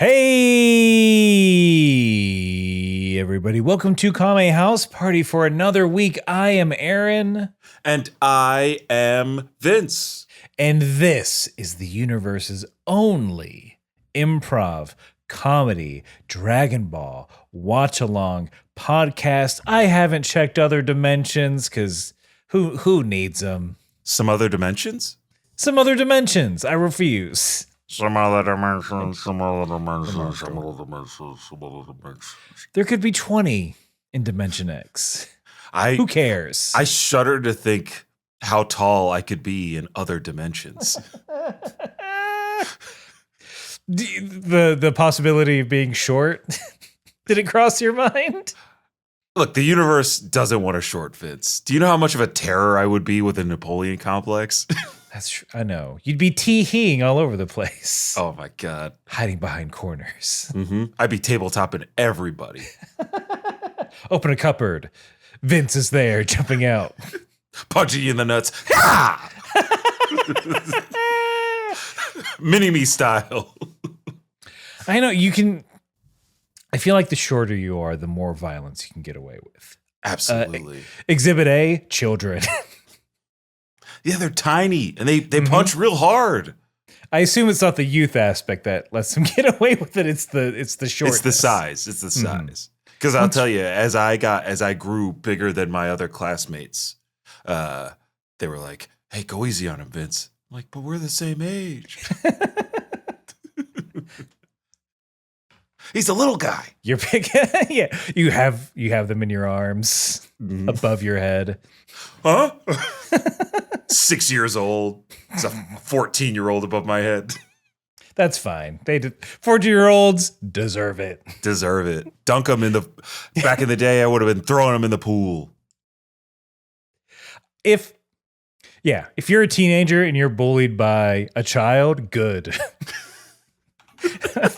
Hey, everybody. Welcome to Kame House Party for another week. I am Aaron. And I am Vince. And this is the universe's only improv, comedy, Dragon Ball, watch-along podcast. I haven't checked other dimensions because who needs them? Some other dimensions? Some other dimensions. I refuse. Some other dimensions. There could be 20 in Dimension X. Who cares? I shudder to think how tall I could be in other dimensions. The possibility of being short, did it cross your mind? Look, the universe doesn't want a short Vince. Do you know how much of a terror I would be with a Napoleon complex? That's true. I know. You'd be tee-heeing all over the place. Oh my God. Hiding behind corners. Mm-hmm. I'd be tabletopping everybody. Open a cupboard. Vince is there, jumping out. Punching you in the nuts. Mini-me style. I know, you can... I feel like the shorter you are, the more violence you can get away with. Absolutely. Exhibit A, children. Yeah, they're tiny, and they punch real hard. I assume it's not the youth aspect that lets them get away with it. It's the shortness. It's the size. It's the size. Because I'll tell you, as I grew bigger than my other classmates, they were like, "Hey, go easy on him, Vince." I'm like, but we're the same age. He's a little guy. You're big. Yeah, you have them in your arms above your head. Huh? 6 years old. It's a 14-year-old above my head. That's fine. 14-year-olds deserve it. Deserve it. Dunk them in the. Back in the day, I would have been throwing them in the pool. If you're a teenager and you're bullied by a child, good.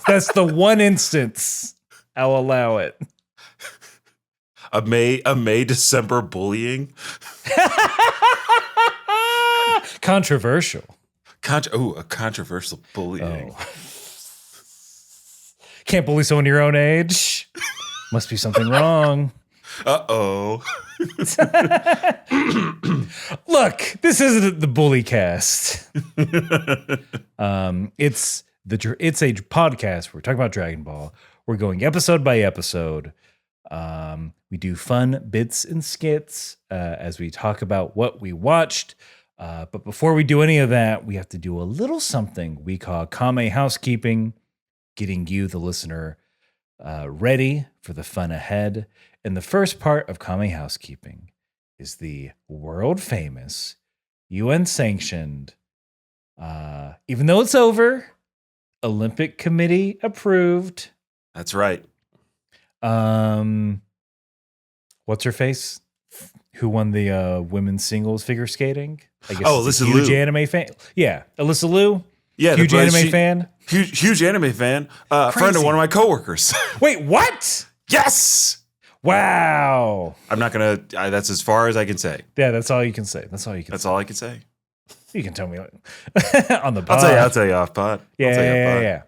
That's the one instance I'll allow it. A May December bullying. Controversial. A controversial bullying. Oh. Can't bully someone your own age. Must be something wrong. Uh-oh. Look, this isn't the bully cast. It's a podcast where we're talking about Dragon Ball. We're going episode by episode. We do fun bits and skits as we talk about what we watched. But before we do any of that, we have to do a little something we call Kame housekeeping, getting you, the listener, ready for the fun ahead. And the first part of Kame housekeeping is the world famous, UN sanctioned, even though it's over, Olympic Committee approved. That's right. What's her face? Who won the women's singles figure skating? I guess Alyssa huge Liu. Anime fan. Yeah, Alyssa Liu. Yeah, huge anime fan. Huge anime fan. Friend of one of my coworkers. Wait, what? Yes. Wow. I'm not gonna. That's as far as I can say. Yeah, that's all you can say. That's all I can say. You can tell me on the pod. I'll tell you off pod. Yeah.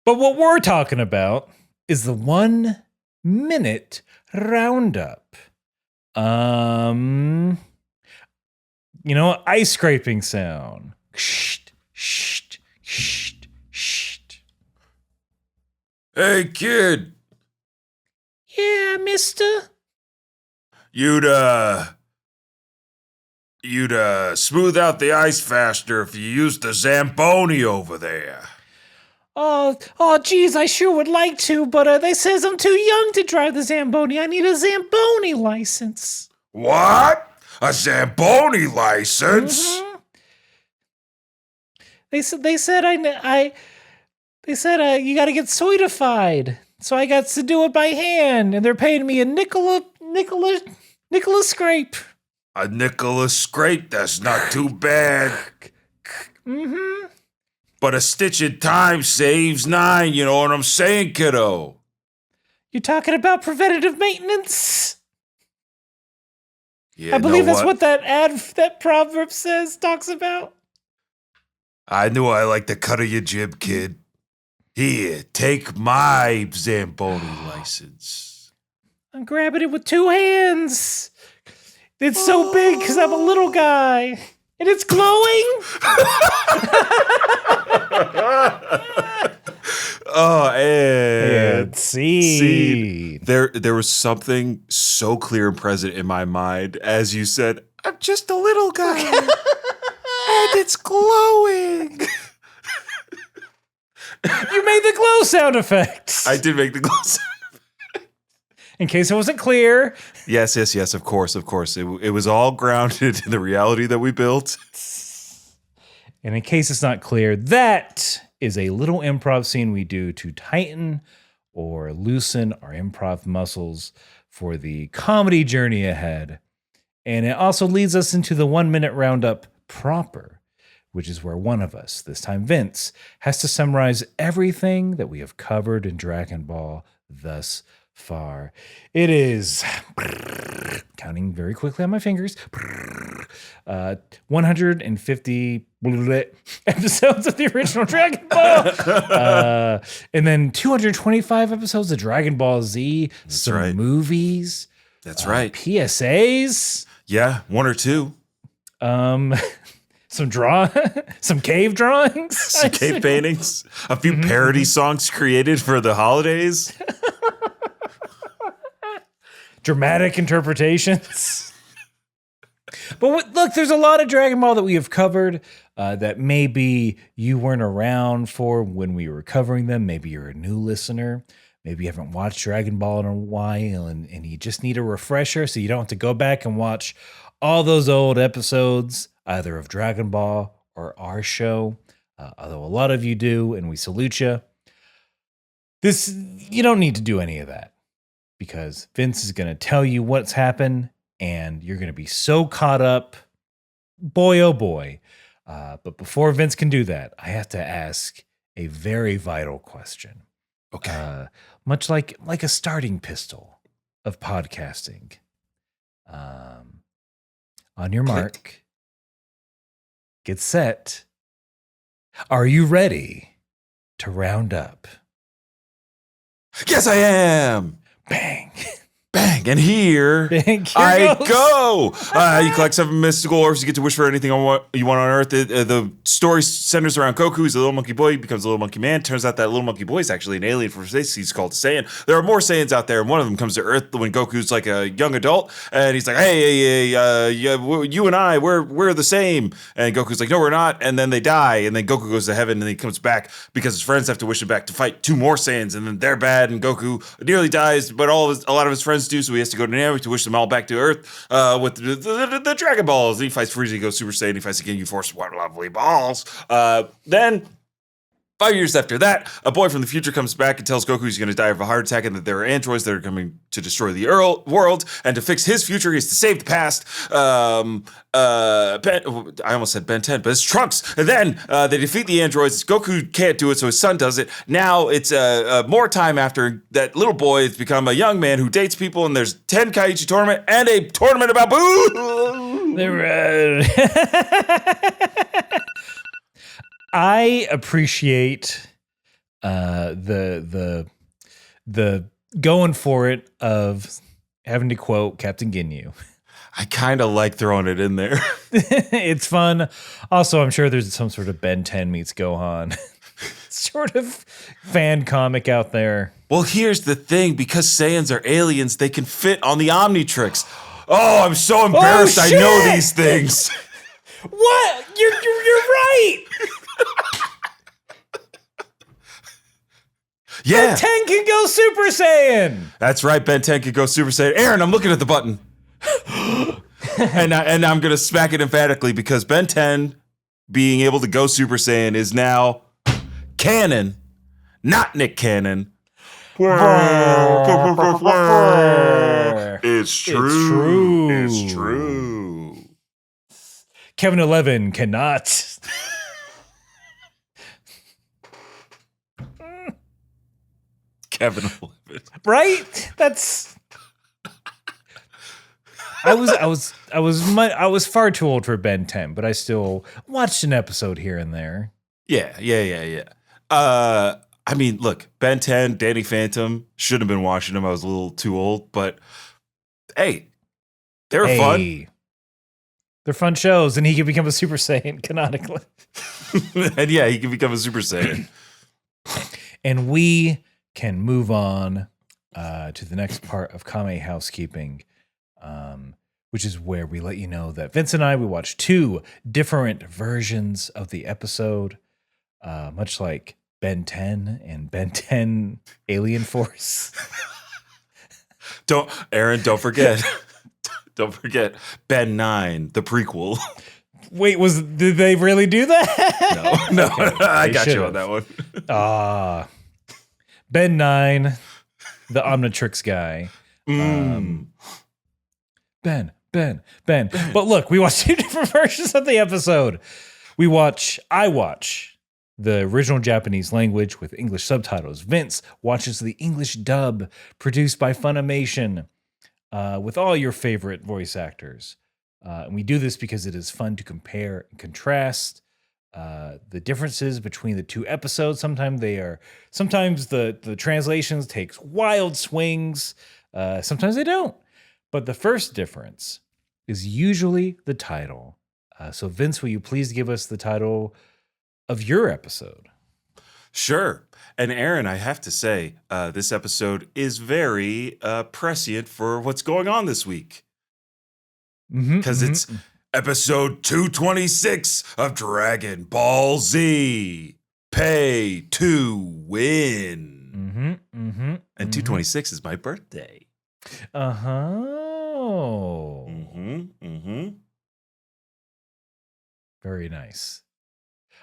But what we're talking about is the 1 minute roundup. Ice scraping sound. Hey, kid. Yeah, mister. You'd smooth out the ice faster if you used the Zamboni over there. Geez, I sure would like to, but they says I'm too young to drive the Zamboni. I need a Zamboni license. What? A Zamboni license? Mm-hmm. They said you got to get certified, so I got to do it by hand, and they're paying me a nickel scrape. A nickel a scrape? That's not too bad. Mm-hmm. But a stitch in time saves 9, you know what I'm saying, kiddo? You're talking about preventative maintenance? Yeah, I believe that's what that proverb talks about. I knew I liked the cut of your jib, kid. Here, take my Zamboni license. I'm grabbing it with 2 hands. It's so big because I'm a little guy. And it's glowing. Oh, and see. There was something so clear and present in my mind as you said, I'm just a little guy. And it's glowing. You made the glow sound effect. I did make the glow sound effect. In case it wasn't clear. Yes, of course. It was all grounded in the reality that we built. And in case it's not clear, that is a little improv scene we do to tighten or loosen our improv muscles for the comedy journey ahead. And it also leads us into the 1 minute roundup proper, which is where one of us, this time Vince, has to summarize everything that we have covered in Dragon Ball thus far. It is, counting very quickly on my fingers, 150 episodes of the original Dragon Ball. And then 225 episodes of Dragon Ball Z. That's some right. movies. That's right. PSAs. Yeah, 1 or 2. Some cave drawings. Some cave paintings. A few parody songs created for the holidays. Dramatic interpretations. But look, there's a lot of Dragon Ball that we have covered that maybe you weren't around for when we were covering them. Maybe you're a new listener. Maybe you haven't watched Dragon Ball in a while and you just need a refresher so you don't have to go back and watch all those old episodes, either of Dragon Ball or our show, although a lot of you do, and we salute you. You don't need to do any of that because Vince is going to tell you what's happened and you're going to be so caught up. Boy, oh boy. But before Vince can do that, I have to ask a very vital question. Okay. Much like a starting pistol of podcasting. On your mark, get set. Are you ready to round up? Yes, I am. Bang. Bang. And here I go. You collect 7 mystical orbs. You get to wish for anything you want on Earth. The story centers around Goku. He's a little monkey boy. He becomes a little monkey man. Turns out that little monkey boy is actually an alien from space. He's called a Saiyan. There are more Saiyans out there, and one of them comes to Earth when Goku's like a young adult, and he's like, "Hey, you and I, we're the same." And Goku's like, "No, we're not." And then they die, and then Goku goes to heaven, and he comes back because his friends have to wish him back to fight 2 more Saiyans, and then they're bad, and Goku nearly dies, but a lot of his friends do, so he has to go to Namek to wish them all back to Earth with the Dragon Balls. And he fights Frieza, he goes Super Saiyan, he fights again, you force one lovely balls. Then 5 years after that, a boy from the future comes back and tells Goku he's going to die of a heart attack and that there are androids that are coming to destroy the world. And to fix his future, he has to save the past. I almost said Ben 10, but it's Trunks. And then they defeat the androids. Goku can't do it, so his son does it. Now it's more time after that little boy has become a young man who dates people, and there's 10 Kaiichi tournament and a tournament about boo. I appreciate the going for it of having to quote Captain Ginyu. I kind of like throwing it in there. It's fun. Also, I'm sure there's some sort of Ben 10 meets Gohan sort of fan comic out there. Well, here's the thing. Because Saiyans are aliens, they can fit on the Omnitrix. Oh, I'm so embarrassed. I know these things. What? You're right. Yeah. Ben 10 can go Super Saiyan. That's right. Ben 10 can go Super Saiyan. Aaron, I'm looking at the button. and I'm going to smack it emphatically because Ben 10 being able to go Super Saiyan is now canon, not Nick Cannon. It's true. It's true. Kevin 11 cannot. Kevin 11. Right? That's. I was far too old for Ben 10, but I still watched an episode here and there. Yeah. I mean, look, Ben 10, Danny Phantom, shouldn't have been watching them. I was a little too old, but hey, they were fun. They're fun shows, and he can become a Super Saiyan canonically. And yeah, he can become a Super Saiyan. And we can move on to the next part of Kame housekeeping, which is where we let you know that Vince and we watched 2 different versions of the episode, much like Ben 10 and Ben 10 Alien Force. Don't forget. Don't forget Ben 9, the prequel. Wait, did they really do that? No, Okay, I got you on that one. Ben 9, the Omnitrix guy. Ben. But look, we watched 2 different versions of the episode. I watch the original Japanese language with English subtitles. Vince watches the English dub produced by Funimation with all your favorite voice actors. And we do this because it is fun to compare and contrast the differences between the 2 episodes. Sometimes the translations takes wild swings. Sometimes they don't. But the first difference is usually the title. So Vince, will you please give us the title of your episode? Sure. And Aaron, I have to say, this episode is very prescient for what's going on this week. Because it's episode 226 of Dragon Ball Z. Pay to win. And 226 is my birthday. Very nice.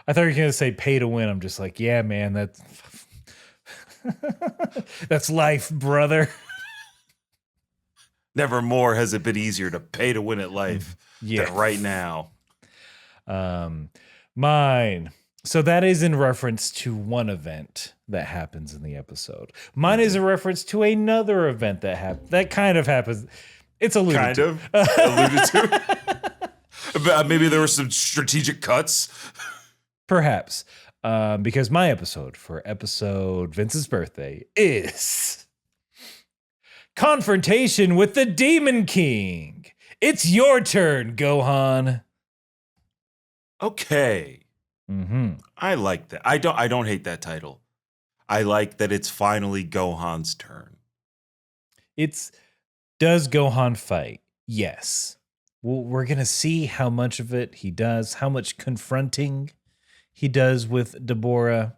I thought you were going to say pay to win. I'm just like, yeah, man, that's life, brother. Never more has it been easier to pay to win at life than right now. Mine. So that is in reference to one event that happens in the episode. Mine is a reference to another event that kind of happens. It's alluded to. Alluded to. Maybe there were some strategic cuts. Perhaps. Because my episode for Vince's birthday is Confrontation with the Demon King. It's your turn, Gohan. Okay. I like that. I don't hate that title. I like that it's finally Gohan's turn. Does Gohan fight? Yes. Well, we're going to see how much of it he does, how much confronting he does with Deborah.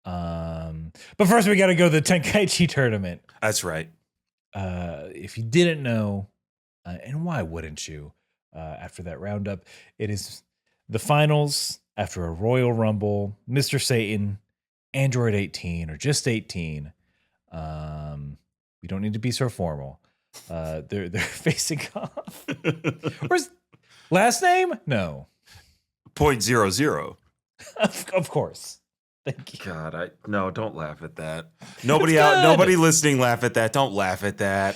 But first we got to go to the Tenkaichi tournament. That's right. If you didn't know, and why wouldn't you, after that roundup, it is the finals after a Royal Rumble. Mr. Satan, Android 18, or just 18. We don't need to be so formal. They're facing off. Where's last name? No. 0.00. Of course. Thank you. God, no, don't laugh at that. Nobody listening laugh at that. Don't laugh at that.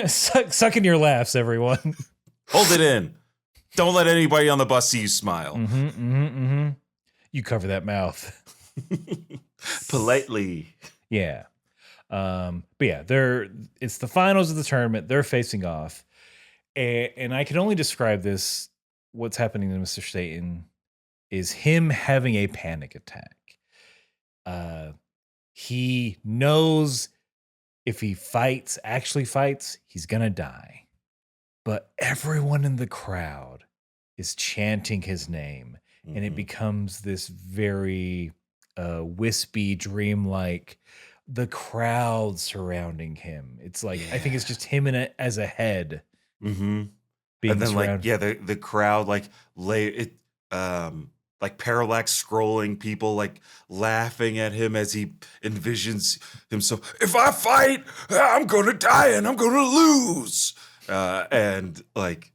Suck in your laughs, everyone. Hold it in. Don't let anybody on the bus see you smile. You cover that mouth. Politely. Yeah. But yeah, it's the finals of the tournament. They're facing off. And I can only describe this, what's happening to Mr. Satan, is him having a panic attack. He knows if he actually fights, he's going to die. But everyone in the crowd is chanting his name. And it becomes this very wispy, dreamlike, the crowd surrounding him. It's like, I think it's just him as a head. And then the crowd like parallax scrolling people like laughing at him as he envisions himself. If I fight, I'm going to die and I'm going to lose. And like,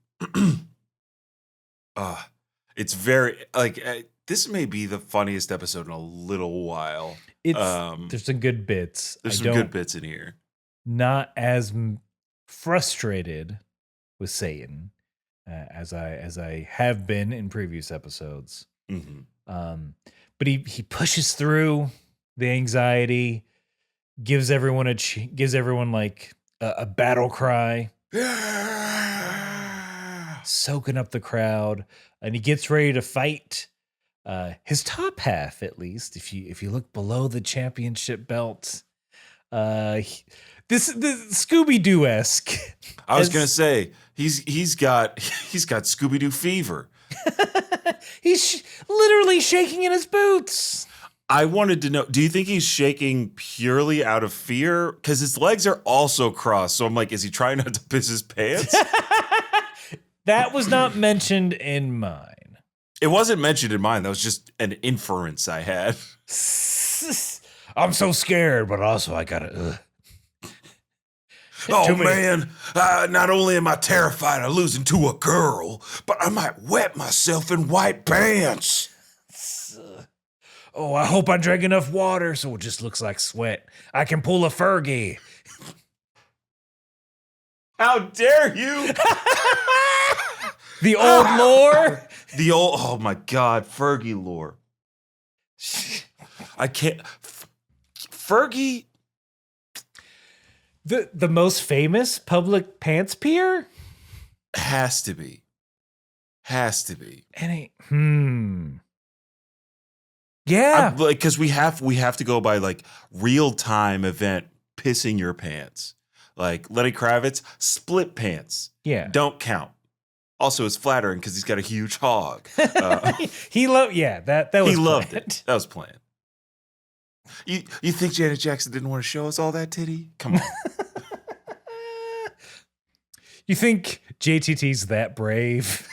it's very like, this may be the funniest episode in a little while. There's some good bits. There's some good bits in here. Not as frustrated with Satan as I have been in previous episodes. But he pushes through the anxiety, gives everyone like a battle cry, soaking up the crowd, and he gets ready to fight. His top half, at least, if you look below the championship belt, this Scooby-Doo-esque. I was gonna say he's got Scooby-Doo fever. He's literally shaking in his boots. I wanted to know, do you think he's shaking purely out of fear? Because his legs are also crossed. So I'm like, is he trying not to piss his pants? That was not mentioned in mine. It wasn't mentioned in mine. That was just an inference I had. I'm so scared, but also I gotta. Oh, man. Not only am I terrified of losing to a girl, but I might wet myself in white pants. Oh, I hope I drank enough water so it just looks like sweat. I can pull a Fergie. How dare you? The old lore? Oh my God, Fergie lore. I can't. Fergie. The most famous public pants peer? Has to be. And yeah. Because we have to go by like real time event pissing your pants. Like Lenny Kravitz, split pants. Yeah. Don't count. Also, it's flattering because he's got a huge hog. He loved that was he loved planned. it. That was planned. You think Janet Jackson didn't want to show us all that titty? Come on. You think JTT's that brave?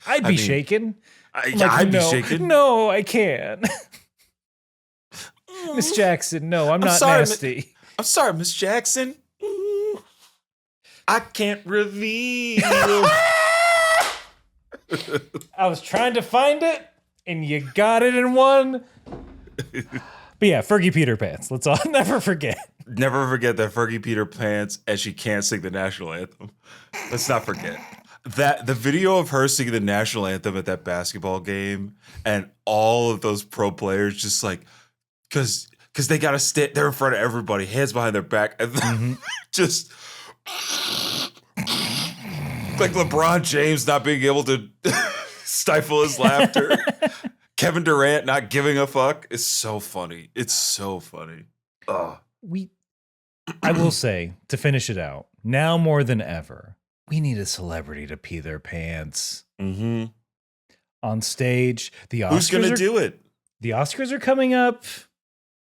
I'd be shaken. I'd be shaken. No, I can't. Miss Jackson, no, I'm not sorry, nasty. I'm sorry, Miss Jackson. I can't reveal. I was trying to find it, and you got it in one. But yeah, Fergie Peter Pants. Let's all never forget. Never forget that Fergie Peter Pants, and she can't sing the national anthem. Let's not forget. That the video of her singing the national anthem at that basketball game, and all of those pro players just like, because they got to stay there in front of everybody, hands behind their back, and just like LeBron James not being able to stifle his laughter. Kevin Durant not giving a fuck. It's so funny. It's so funny. Ugh. I will say, to finish it out, now more than ever, we need a celebrity to pee their pants. Mm-hmm. On stage. The Oscars Who's gonna do it? The Oscars are coming up.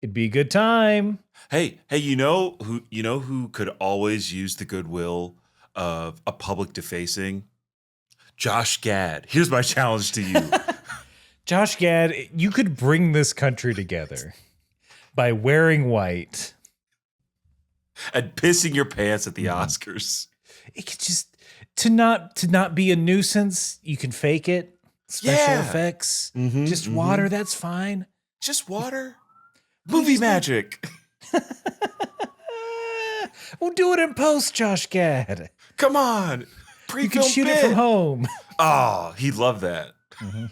It'd be a good time. Hey, you know who could always use the goodwill of a public defacing? Josh Gad. Here's my challenge to you. Josh Gad, you could bring this country together by wearing white and pissing your pants at the Oscars. It could just to not be a nuisance. You can fake it. Special effects. Mm-hmm, just water. That's fine. Just water. Movie magic. We'll do it in post, Josh Gad. Come on. You can shoot it from home. Oh, he'd love that. Mm-hmm.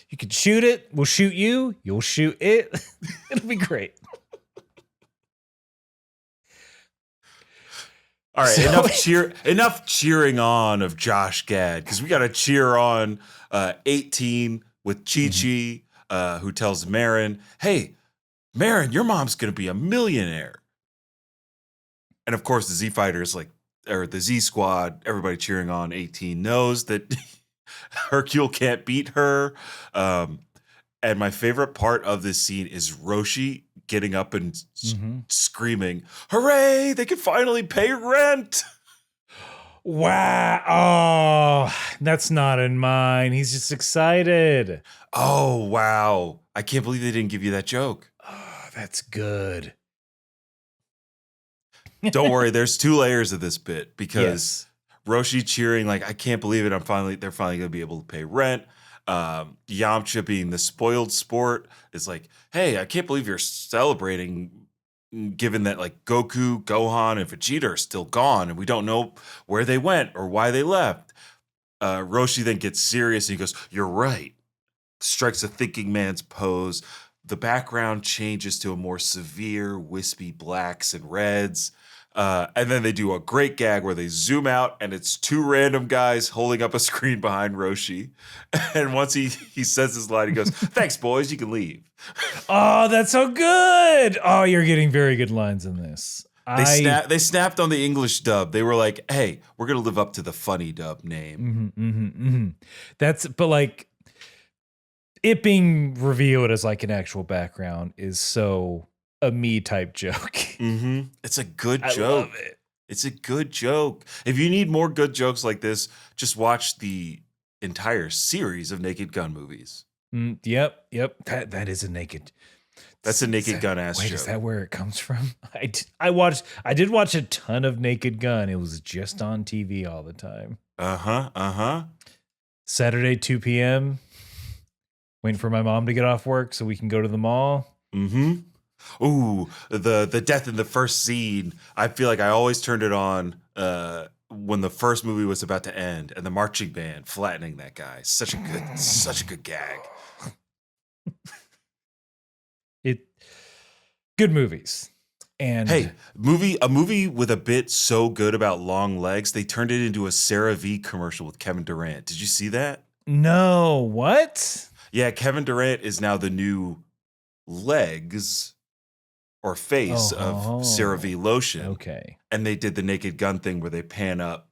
You can shoot it. We'll shoot you. You'll shoot it. It'll be great. All right, enough cheering on of Josh Gad, because we got to cheer on 18 with Chi Chi, who tells Marin, "Hey, Marin, your mom's gonna be a millionaire." And of course, the Z Fighters, or the Z Squad, everybody cheering on 18 knows that Hercule can't beat her. And my favorite part of this scene is Roshi getting up and screaming, "Hooray, they can finally pay rent." Wow. Oh, that's not in mine. He's just excited. Oh, wow. I can't believe they didn't give you that joke. Oh, that's good. Don't worry, there's 2 layers of this bit, because Roshi cheering like, "I can't believe it. They're finally going to be able to pay rent." Yamcha, being the spoiled sport, is like, "Hey, I can't believe you're celebrating, given that like Goku, Gohan, and Vegeta are still gone and we don't know where they went or why they left." Roshi then gets serious and he goes, "You're right. strikes a thinking man's pose. The background changes to a more severe, wispy blacks and reds. And then they do a great gag where they zoom out and it's two random guys holding up a screen behind Roshi. And once he says his line, he goes, "Thanks, boys, you can leave." Oh, that's so good. Oh, you're getting very good lines in this. They snapped on the English dub. They were like, "Hey, we're gonna live up to the funny dub name." But like it being revealed as like an actual background is so a me type joke. It's a good joke. I love it. It's a good joke. If you need more good jokes like this, just watch the entire series of Naked Gun movies. Yep. That is a naked. That's a Naked Gun ass joke. Is that where it comes from? I did watch a ton of Naked Gun. It was just on TV all the time. Saturday, 2 p.m. Waiting for my mom to get off work so we can go to the mall. Ooh, the death in the first scene. I feel like I always turned it on when the first movie was about to end, and the marching band flattening that guy. Such a good gag. Good movies. And hey, a movie with a bit so good about long legs, they turned it into a CeraVe commercial with Kevin Durant. Did you see that? No, what? Yeah, Kevin Durant is now the new legs or face of CeraVe lotion. Okay. And they did the Naked Gun thing where they pan up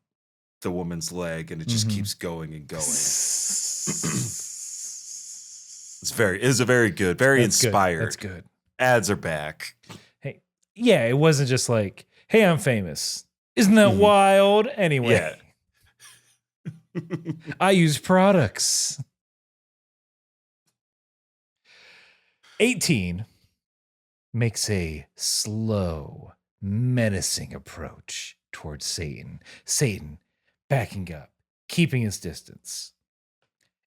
the woman's leg and it just keeps going and going. It is a very good, very inspired. That's good. Ads are back. Hey, yeah, it wasn't just like, "Hey, I'm famous. Isn't that wild?" Anyway. Yeah. I use products. 18 makes a slow, menacing approach towards Satan. Satan backing up, keeping his distance.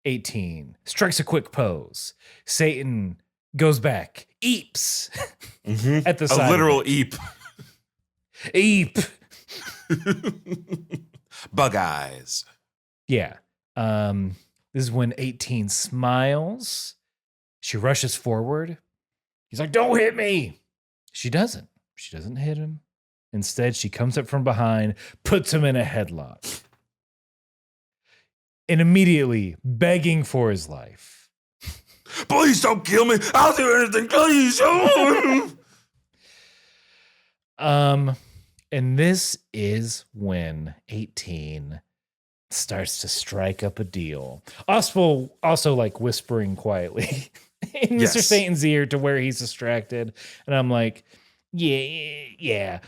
18 strikes a quick pose. Satan goes back, eeps at the side. A literal eep. Eep. Bug eyes. Yeah. This is when 18 smiles. She rushes forward. He's like, "Don't hit me." She doesn't. She doesn't hit him. Instead, she comes up from behind, puts him in a headlock. And immediately begging for his life. "Please don't kill me. I'll do anything. Please." And this is when 18 starts to strike up a deal. Also like whispering quietly in Mr. Satan's ear to where he's distracted. And I'm like, yeah.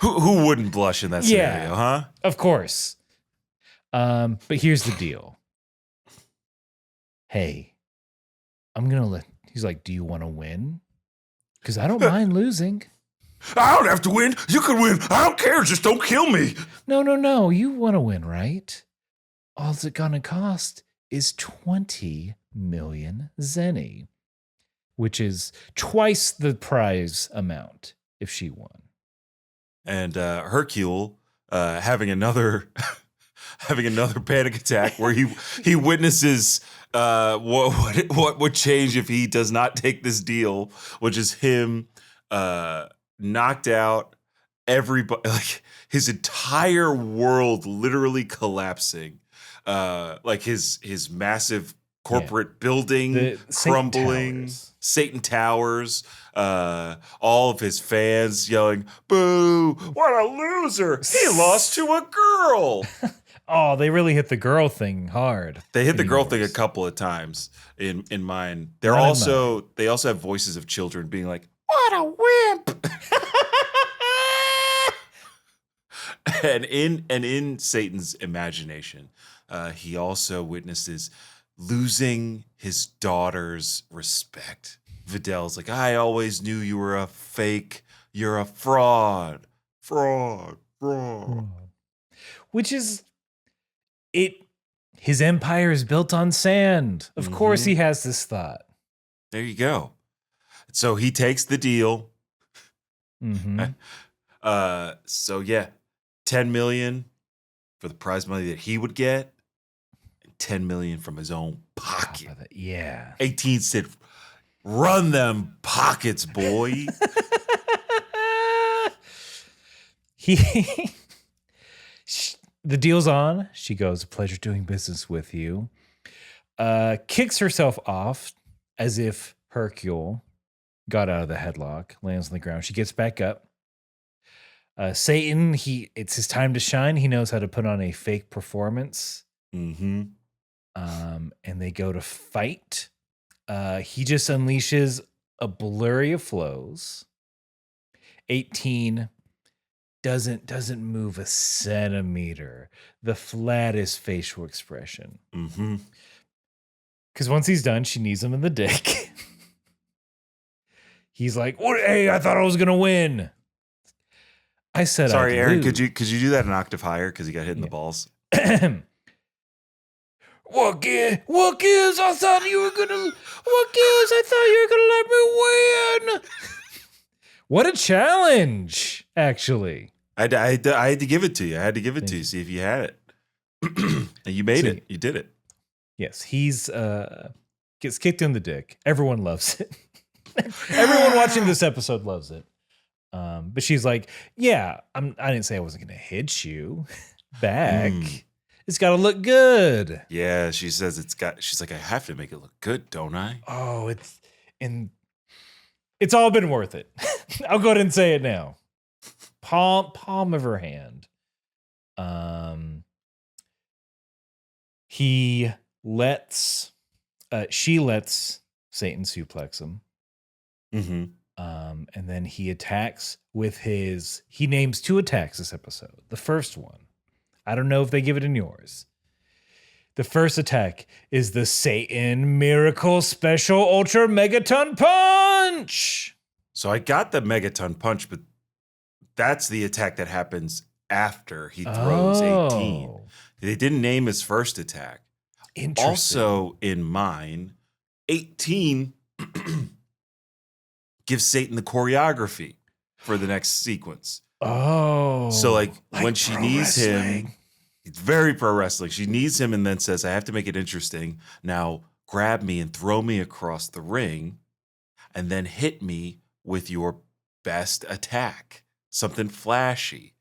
Who wouldn't blush in that scenario, huh? Of course. But here's the deal. Hey, he's like, "Do you want to win? Because I don't mind losing." "I don't have to win. You can win. I don't care. Just don't kill me." No. You want to win, right? All it's gonna cost is 20 million zenny, which is twice the prize amount if she won. And Hercule having another panic attack where he witnesses what would change if he does not take this deal, which is him knocked out, everybody, like his entire world literally collapsing, like his massive corporate building crumbling, Satan Towers, all of his fans yelling, "Boo, what a loser, he lost to a girl." Oh, they really hit the girl thing hard. They hit the girl thing a couple of times in mine. They also have voices of children being like, "What a wimp." and in Satan's imagination, he also witnesses losing his daughter's respect. Videl's like, "I always knew you were a fake. You're a fraud. Fraud. Which is his empire is built on sand. Of course he has this thought. There you go. So he takes the deal. So yeah, 10 million for the prize money that he would get, and $10 million from his own pocket. Yeah. 18 said, "Run them pockets, boy." The deal's on. She goes, "A pleasure doing business with you." Kicks herself off as if Hercule got out of the headlock, lands on the ground. She gets back up. Satan, it's his time to shine. He knows how to put on a fake performance. Mm-hmm. And they go to fight. He just unleashes a blurry of flows. 18 doesn't move a centimeter. The flattest facial expression. Mm-hmm. Because once he's done, she knees him in the dick. He's like, "What? Hey, I thought I was gonna win." I said, "Sorry, Aaron. lose. Could you do that an octave higher? Because he got hit in the balls." What gives? I thought you were gonna. What gives? I thought you were gonna let me win. What a challenge! Actually, I had to give it to you. I had to give it to you. See if you had it. And you made it. You did it. Yes, he's gets kicked in the dick. Everyone loves it. Everyone watching this episode loves it. But she's like, "Yeah, I didn't say I wasn't going to hit you back. It's got to look good." Yeah, she says she's like, "I have to make it look good, don't I?" Oh, it's all been worth it. I'll go ahead and say it now. Palm of her hand. She lets Satan suplex him. Mm-hmm. And then he attacks with he names 2 attacks this episode. The first one, I don't know if they give it in yours. The first attack is the Satan Miracle Special Ultra Megaton Punch. So I got the Megaton Punch, but that's the attack that happens after he throws 18. They didn't name his first attack. Interesting. Also, in mine, 18 gives Satan the choreography for the next sequence. Oh. So like when she knees him, it's very pro wrestling. She knees him and then says, "I have to make it interesting. Now grab me and throw me across the ring and then hit me with your best attack. Something flashy."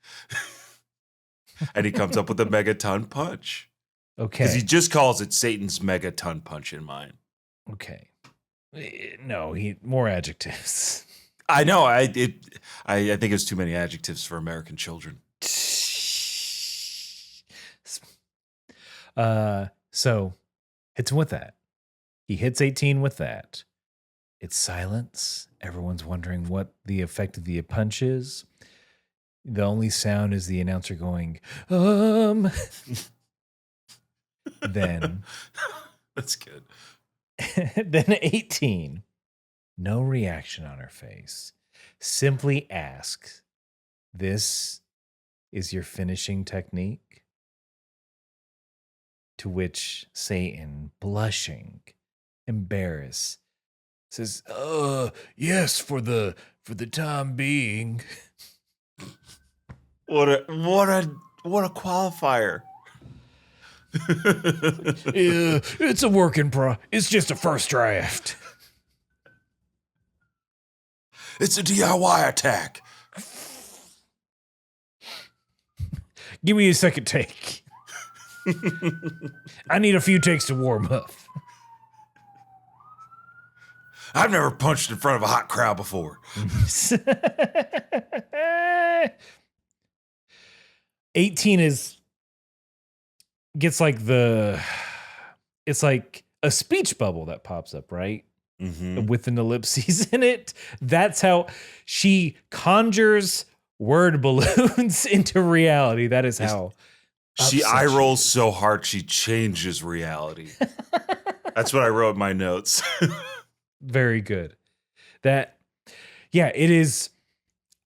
And he comes up with a Megaton Punch. Okay. Because he just calls it Satan's Megaton Punch in mine. Okay. No, more adjectives. I know. I think it's too many adjectives for American children. So hits him with that. He hits 18 with that. It's silence. Everyone's wondering what the effect of the punch is. The only sound is the announcer going, Then. That's good. Then 18, no reaction on her face, simply asks, "This is your finishing technique?" To which Satan, blushing, embarrassed, says, "Yes, for the time being." What a qualifier. Yeah, it's a work in it's just a first draft. It's a DIY attack. Give me a second take. I need a few takes to warm up. I've never punched in front of a hot crowd before. 18 gets like it's like a speech bubble that pops up, right? Mm-hmm. With an ellipses in it. That's how she conjures word balloons into reality. That is how she eye rolls so hard she changes reality. That's what I wrote in my notes. Very good. It is.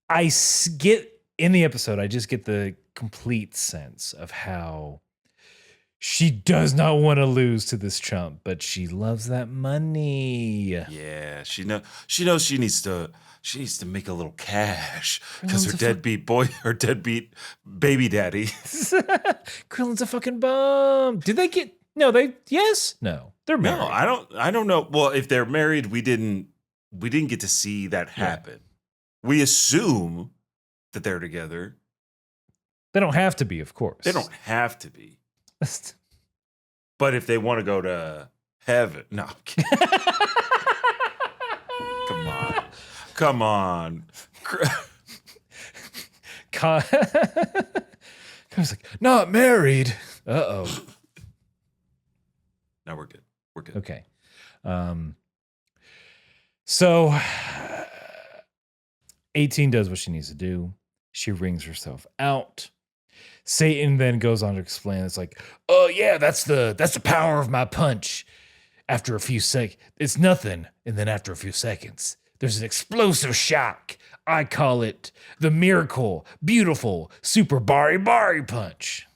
I get in the episode, I just get the complete sense of how she does not want to lose to this chump, but she loves that money. Yeah, she knows she needs to make a little cash because her deadbeat baby daddy. Krillin's a fucking bum. Did they get No, no, they're married. No, I don't know. Well, if they're married, we didn't get to see that happen. Yeah. We assume that they're together. They don't have to be, of course. They don't have to be. But if they want to go to heaven, no. I'm kidding. Come on. I was like, not married. Uh-oh. No, we're good. We're good. Okay. So 18 does what she needs to do. She wrings herself out. Satan then goes on to explain, it's like, oh yeah, that's the power of my punch. After a few seconds, it's nothing. And then after a few seconds, there's an explosive shock. I call it the miracle, beautiful, super bari punch.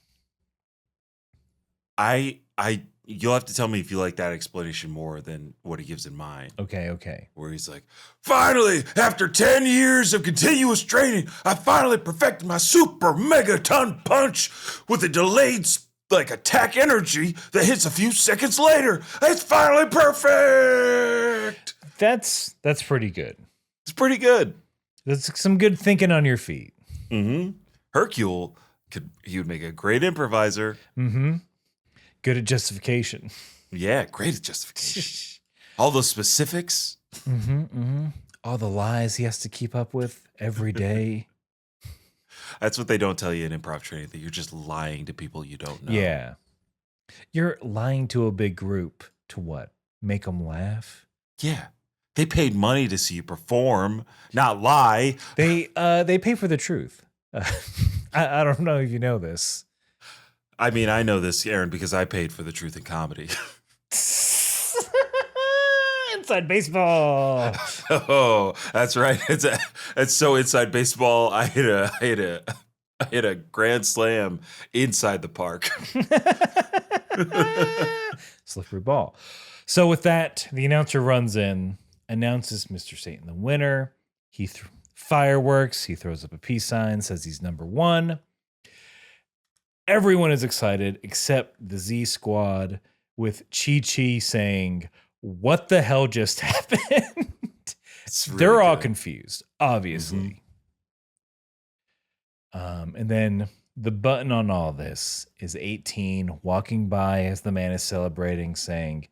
You'll have to tell me if you like that explanation more than what he gives in mine. Okay. Where he's like, finally, after 10 years of continuous training, I finally perfected my super megaton punch with a delayed attack energy that hits a few seconds later. It's finally perfect. That's pretty good. It's pretty good. That's some good thinking on your feet. Mm-hmm. Hercule he would make a great improviser. Mm-hmm. Good at justification. Yeah, great at justification. All those specifics. Mm-hmm. All the lies he has to keep up with every day. That's what they don't tell you in improv training, that you're just lying to people you don't know. Yeah. You're lying to a big group to what? Make them laugh? Yeah. They paid money to see you perform, not lie. They pay for the truth. I don't know if you know this. I mean, I know this, Aaron, because I paid for the truth in comedy. Inside baseball. Oh, that's right. It's so inside baseball. I hit a grand slam inside the park. Slippery ball. So with that, the announcer runs in, announces Mr. Satan the winner. He fireworks. He throws up a peace sign, says he's number one. Everyone is excited except the Z Squad, with Chi-Chi saying, what the hell just happened? Really They're all confused, obviously. Mm-hmm. And then the button on all this is 18 walking by as the man is celebrating, saying,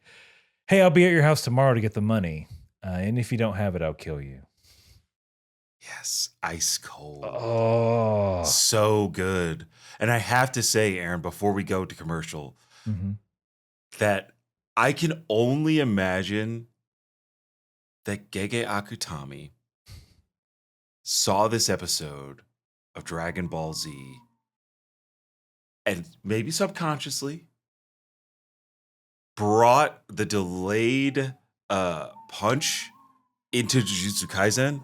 hey, I'll be at your house tomorrow to get the money. And if you don't have it, I'll kill you. Yes, ice cold. Oh. So good. And I have to say, Aaron, before we go to commercial, that I can only imagine that Gege Akutami saw this episode of Dragon Ball Z and maybe subconsciously brought the delayed punch into Jujutsu Kaisen,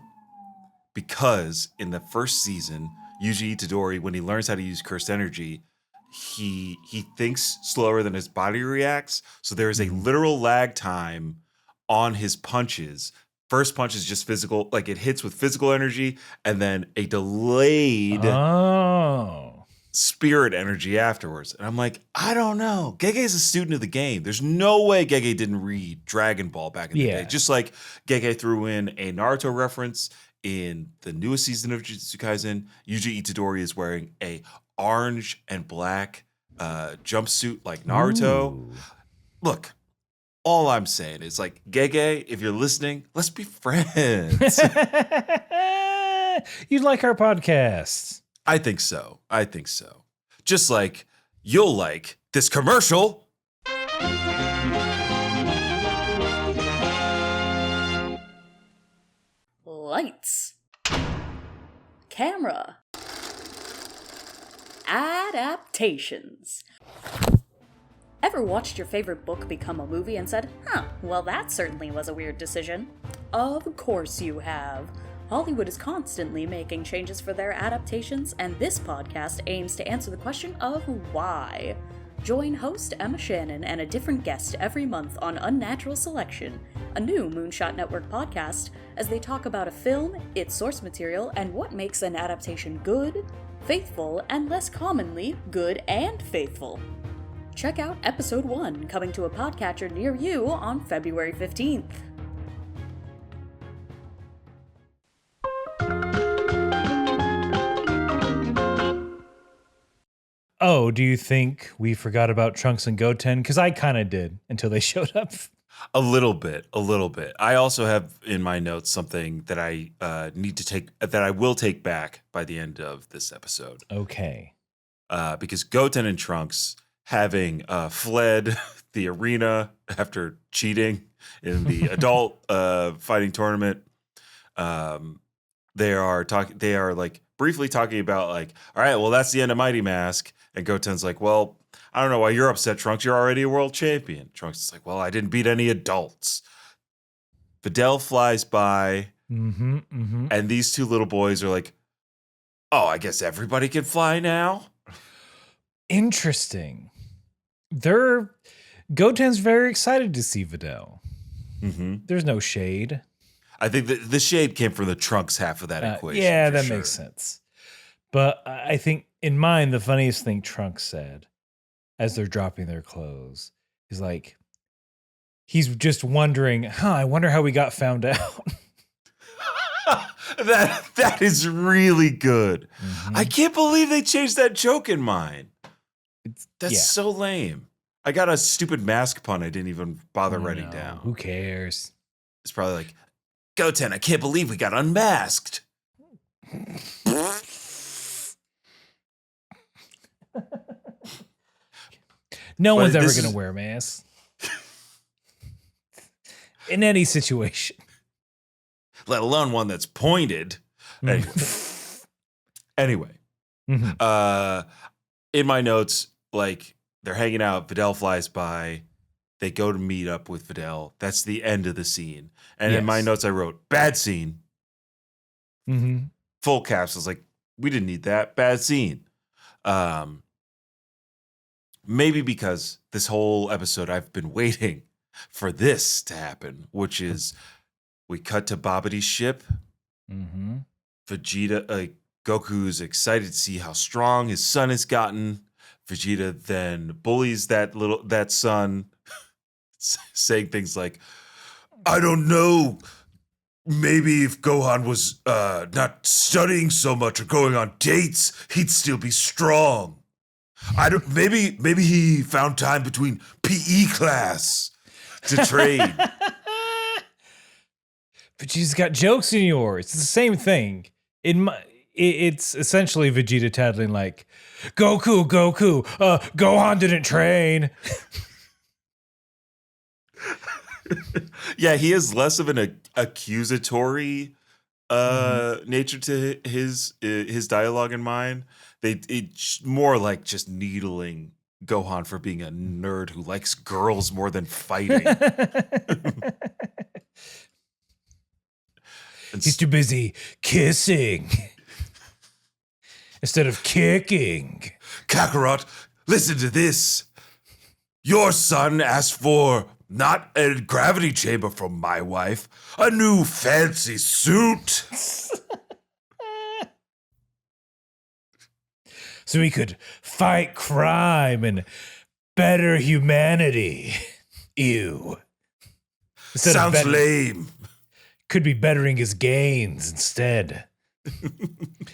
because in the first season, Yuji Itadori, when he learns how to use cursed energy, he thinks slower than his body reacts. So there is a literal lag time on his punches. First punch is just physical, like it hits with physical energy, and then a delayed spirit energy afterwards. And I'm like, I don't know. Gege is a student of the game. There's no way Gege didn't read Dragon Ball back in the day. Just like Gege threw in a Naruto reference in the newest season of Jujutsu Kaisen. Yuji Itadori is wearing a orange and black jumpsuit like Naruto. Ooh. Look, all I'm saying is, like, Gege, if you're listening, let's be friends. You'd like our podcast. I think so. Just like you'll like this commercial. Lights. Camera. Adaptations. Ever watched your favorite book become a movie and said, well, that certainly was a weird decision? Of course you have. Hollywood is constantly making changes for their adaptations, and this podcast aims to answer the question of why. Join host Emma Shannon and a different guest every month on Unnatural Selection, a new Moonshot Network podcast, as they talk about a film, its source material, and what makes an adaptation good, faithful, and less commonly, good and faithful. Check out Episode 1, coming to a podcatcher near you on February 15th. Oh, do you think we forgot about Trunks and Goten? Because I kind of did until they showed up. A little bit. I also have in my notes something that I will take back by the end of this episode. Okay. Because Goten and Trunks, having fled the arena after cheating in the adult fighting tournament, they are like briefly talking about like, all right, well, that's the end of Mighty Mask. And Goten's like, well, I don't know why you're upset, Trunks. You're already a world champion. Trunks is like, well, I didn't beat any adults. Videl flies by, and these two little boys are like, oh, I guess everybody can fly now? Interesting. Goten's very excited to see Videl. There's no shade. I think the shade came from the Trunks half of that equation. Yeah, that makes sense. But I think in mine, the funniest thing Trunks said as they're dropping their clothes is like, he's just wondering, I wonder how we got found out. That is really good. I can't believe they changed that joke in mine. That's so lame. I got a stupid mask pun I didn't even bother writing down. Who cares? It's probably like, Goten, I can't believe we got unmasked. No one's ever going to wear masks. In any situation. Let alone one that's pointed. Anyway. In my notes, like, they're hanging out. Videl flies by. They go to meet up with Videl. That's the end of the scene. And in my notes, I wrote, bad scene. Full caps. I was like, we didn't need that. Bad scene. Maybe because this whole episode, I've been waiting for this to happen, which is we cut to Babidi's ship. Vegeta, Goku's excited to see how strong his son has gotten. Vegeta then bullies that son, saying things like, I don't know, maybe if Gohan was not studying so much or going on dates, he'd still be strong. Maybe he found time between PE class to train. Vegeta's got jokes in yours. It's the same thing. It's essentially Vegeta tattling like, Goku, Gohan didn't train. Yeah, he has less of an accusatory nature to his dialogue in mine. It's more like just needling Gohan for being a nerd who likes girls more than fighting. He's too busy kissing instead of kicking. Kakarot, listen to this. Your son asked for not a gravity chamber from my wife, a new fancy suit. So he could fight crime and better humanity. Ew. Sounds lame. Could be bettering his gains instead.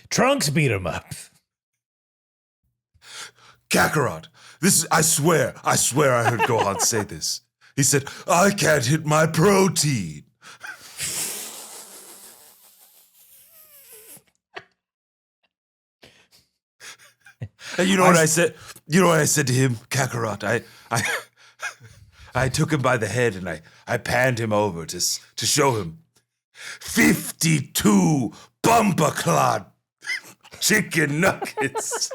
Trunks beat him up. Kakarot, I swear I heard Gohan say this. He said, I can't hit my protein. And you know what I said? You know what I said to him, Kakarot? I took him by the head and I panned him over to show him 52 bumper clot chicken nuggets.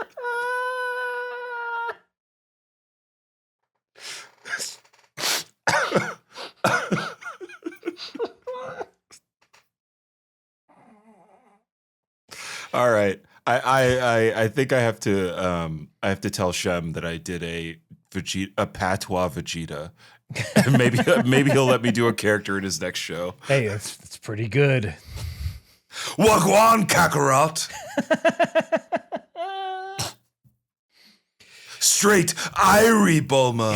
All right. I think I have to tell Shem that I did a patois Vegeta. And maybe he'll let me do a character in his next show. Hey, that's pretty good. Wagwan Kakarot. Straight Irie Bulma.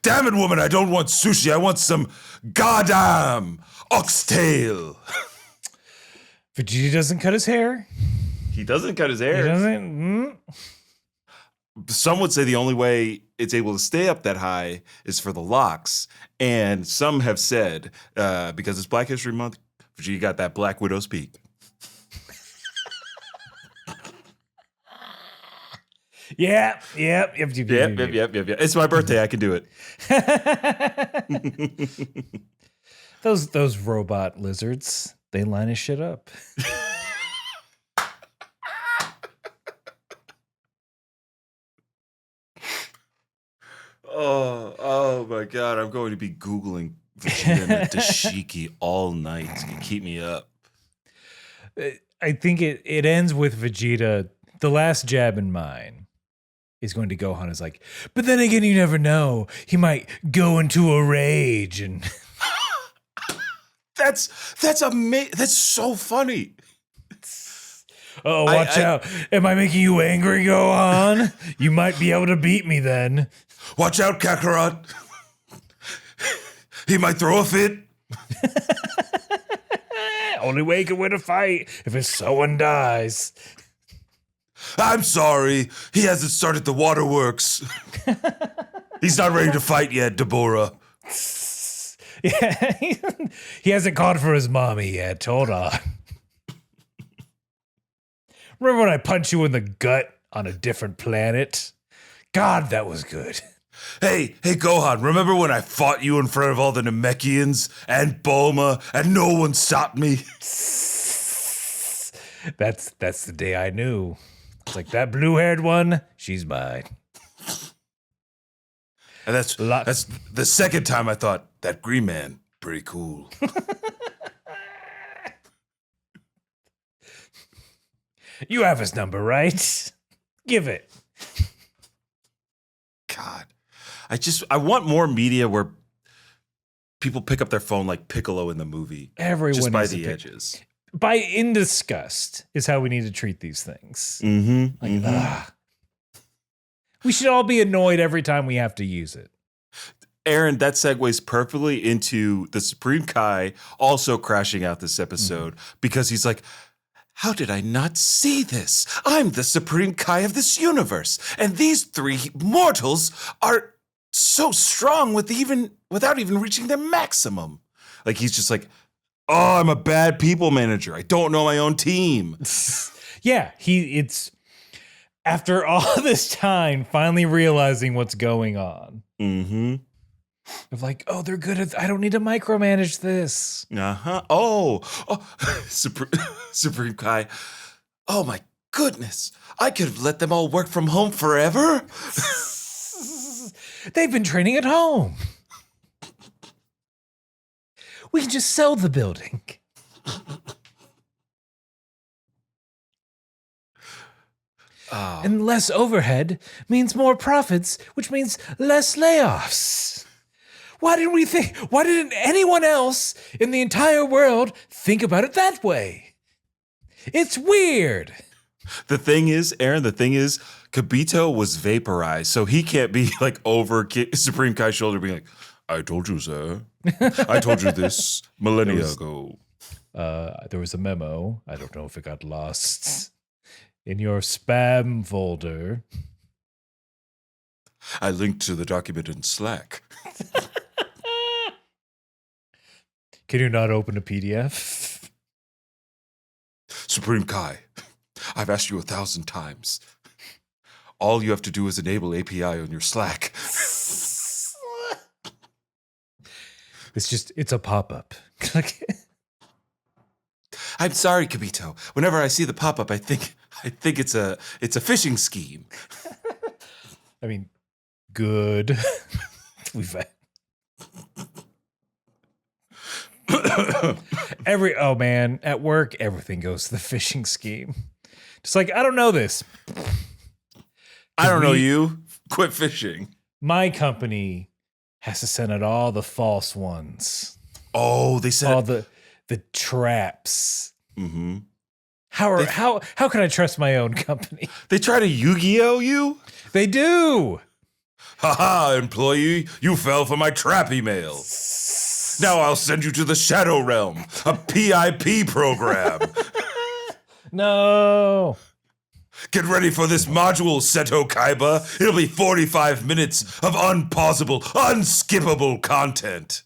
Damn it, woman, I don't want sushi. I want some goddamn oxtail. Vegeta doesn't cut his hair. He doesn't cut his hair. He doesn't. Some would say the only way it's able to stay up that high is for the locks. And some have said, because it's Black History Month, Vegeta got that Black Widow's peak. Yep. It's my birthday. I can do it. Those robot lizards, they line his shit up. Oh my God. I'm going to be Googling Vegeta and Dashiki all night. It's going to keep me up. I think it ends with Vegeta, the last jab in mine is going to Gohan is like, but then again, you never know. He might go into a rage and That's amazing. That's so funny. oh, watch out. Am I making you angry, Gohan? You might be able to beat me then. Watch out, Kakarot. He might throw a fit. Only way he can win a fight if his someone dies. I'm sorry. He hasn't started the waterworks. He's not ready to fight yet, Deborah. Yeah, he hasn't called for his mommy yet. Hold on. Remember when I punched you in the gut on a different planet? God, that was good. Hey, Gohan, remember when I fought you in front of all the Namekians and Bulma and no one stopped me? That's the day I knew. It's like that blue-haired one, she's mine. And that's the second time I thought, that green man, pretty cool. You have his number, right? Give it. God. I want more media where people pick up their phone like Piccolo in the movie. Everyone just by needs the to edges. By in disgust is how we need to treat these things. Mm-hmm. Like, we should all be annoyed every time we have to use it. Aaron, that segues perfectly into the Supreme Kai also crashing out this episode because he's like, how did I not see this? I'm the Supreme Kai of this universe, and these three mortals are so strong without even reaching their maximum. Like he's just like, oh, I'm a bad people manager. I don't know my own team. Yeah, it's after all this time finally realizing what's going on. Mm-hmm. Of like, oh, they're good at, I don't need to micromanage this. Uh-huh. Oh, Supreme Kai. Oh my goodness. I could have let them all work from home forever. They've been training at home. We can just sell the building. And less overhead means more profits, which means less layoffs. Why didn't anyone else in the entire world think about it that way? It's weird. The thing is, Aaron, Kibito was vaporized, so he can't be like over Supreme Kai's shoulder being like, I told you, sir. I told you this millennia ago. There was a memo. I don't know if it got lost in your spam folder. I linked to the document in Slack. Can you not open a PDF? Supreme Kai, I've asked you 1,000 times. All you have to do is enable API on your Slack. It's a pop-up. I'm sorry, Kibito. Whenever I see the pop-up, I think it's a phishing scheme. I mean, good. We've had oh man, at work everything goes to the phishing scheme. Just like, I don't know this. I don't know you. Quit phishing. My company has to send out all the false ones. Oh, they sent the traps. Mm-hmm. How can I trust my own company? They try to Yu-Gi-Oh you? They do. Haha, employee, you fell for my trap email. Now I'll send you to the Shadow Realm, a PIP program. No. Get ready for this module, Seto Kaiba. It'll be 45 minutes of unpausable, unskippable content.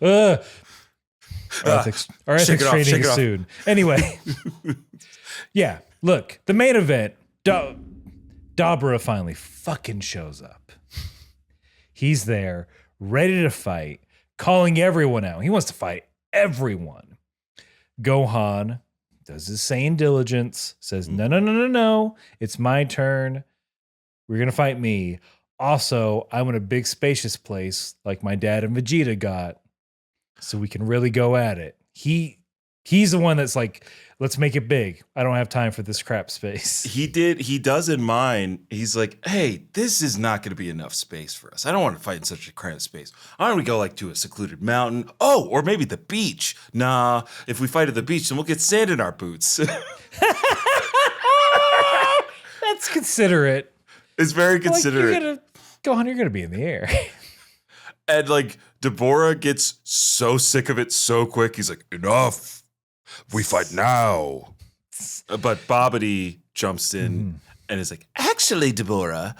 Our ethics training is soon. Anyway. Yeah, look, the main event, Dabra finally fucking shows up. He's there, ready to fight, calling everyone out. He wants to fight everyone. Gohan does his Saiyan diligence, says, no, it's my turn. We're going to fight me. Also, I want a big spacious place like my dad and Vegeta got so we can really go at it. He's the one that's like, let's make it big. I don't have time for this crap space. He does in mine. He's like, hey, this is not going to be enough space for us. I don't want to fight in such a cramped space. Why don't we go like to a secluded mountain? Oh, or maybe the beach. Nah, if we fight at the beach, then we'll get sand in our boots. That's considerate. It's very considerate. Gohan, you're going to be in the air. And like Deborah gets so sick of it so quick. He's like, enough. We fight now. But Babidi jumps in and is like, actually, Deborah,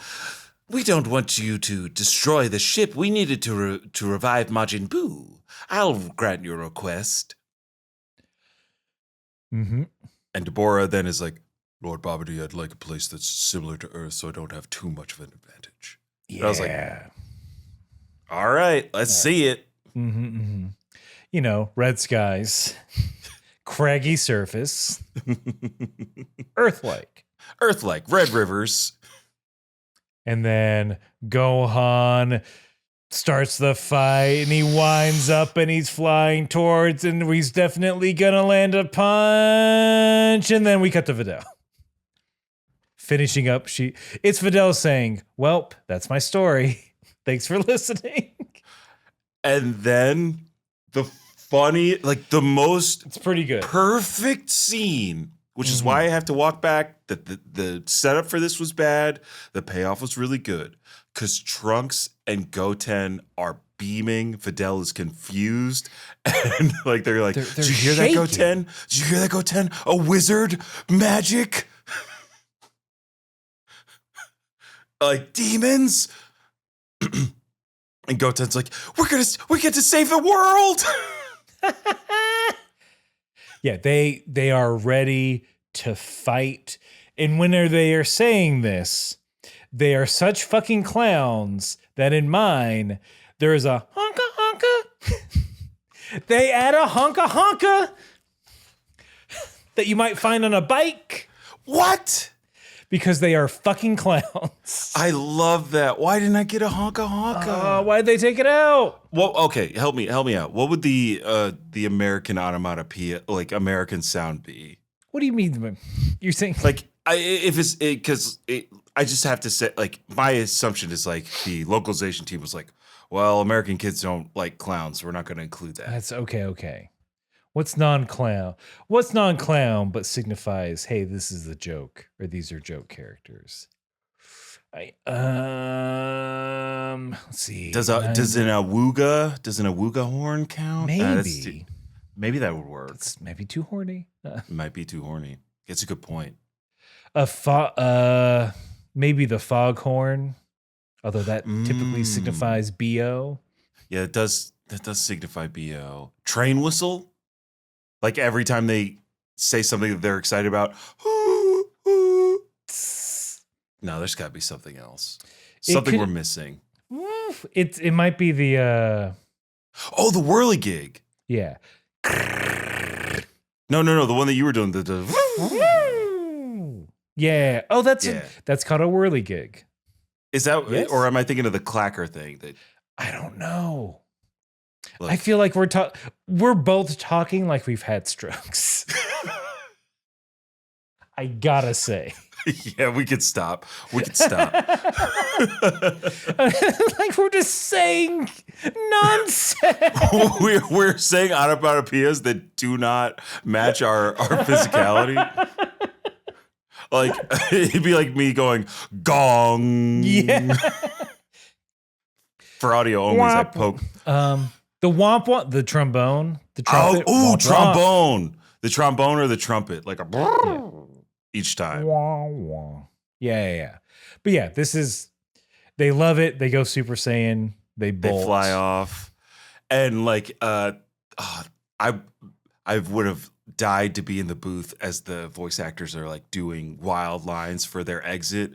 we don't want you to destroy the ship. We needed to revive Majin Buu. I'll grant your request. Mm-hmm. And Deborah then is like, Lord Babidi, I'd like a place that's similar to Earth so I don't have too much of an advantage. Yeah. And I was like, all right, let's see it. Mm-hmm, mm-hmm. You know, red skies, craggy surface, Earth-like, red rivers. And then Gohan starts the fight and he winds up and he's flying towards and he's definitely gonna land a punch. And then we cut to Videl. Finishing up, it's Videl saying, "Welp, that's my story. Thanks for listening." And then the funny, like the most it's pretty good. Perfect scene, which is why I have to walk back. That the setup for this was bad. The payoff was really good. Because Trunks and Goten are beaming. Videl is confused. And like they're like, did you hear that, Goten? Did you hear that, Goten? A wizard? Magic? Like demons? And Goten's like, we get to save the world. Yeah, they are ready to fight. And when they are saying this, they are such fucking clowns that in mine, there is a honka honka. They add a honka honka that you might find on a bike. What? Because they are fucking clowns. I love that. Why didn't I get a honka honka? Why'd they take it out? Well, okay, help me out. What would the American onomatopoeia, like American sound be? What do you mean? You're saying like I just have to say, like, my assumption is like the localization team was like, well, American kids don't like clowns, so we're not going to include that. That's okay. What's non-clown? What's non-clown but signifies, hey, this is a joke, or these are joke characters? Let's see. Does an awooga horn count? Maybe that would work. It's maybe too horny. It might be too horny. It's a good point. Maybe the foghorn, although that typically signifies BO. Yeah, it does. That does signify BO. Train whistle. Like every time they say something that they're excited about. No, there's got to be something else. Something we're missing. It might be the. The whirligig. Yeah. No. The one that you were doing. Yeah. Oh, that's called a whirligig. Is that, yes? Or am I thinking of the clacker thing? I don't know. Look. I feel like we're both talking like we've had strokes. I gotta say. Yeah, we could stop. We could stop. Like we're just saying nonsense. we're saying onomatopoeias that do not match our physicality. Like it'd be like me going gong. Yeah. For audio only, I poke. The womp, the trombone, the trumpet. Oh, womp, trombone. Womp. The trombone or the trumpet, like a each time. Wah, wah. Yeah. But yeah, they love it. They go Super Saiyan. They bolt. They fly off. And like, I would have died to be in the booth as the voice actors are like doing wild lines for their exit.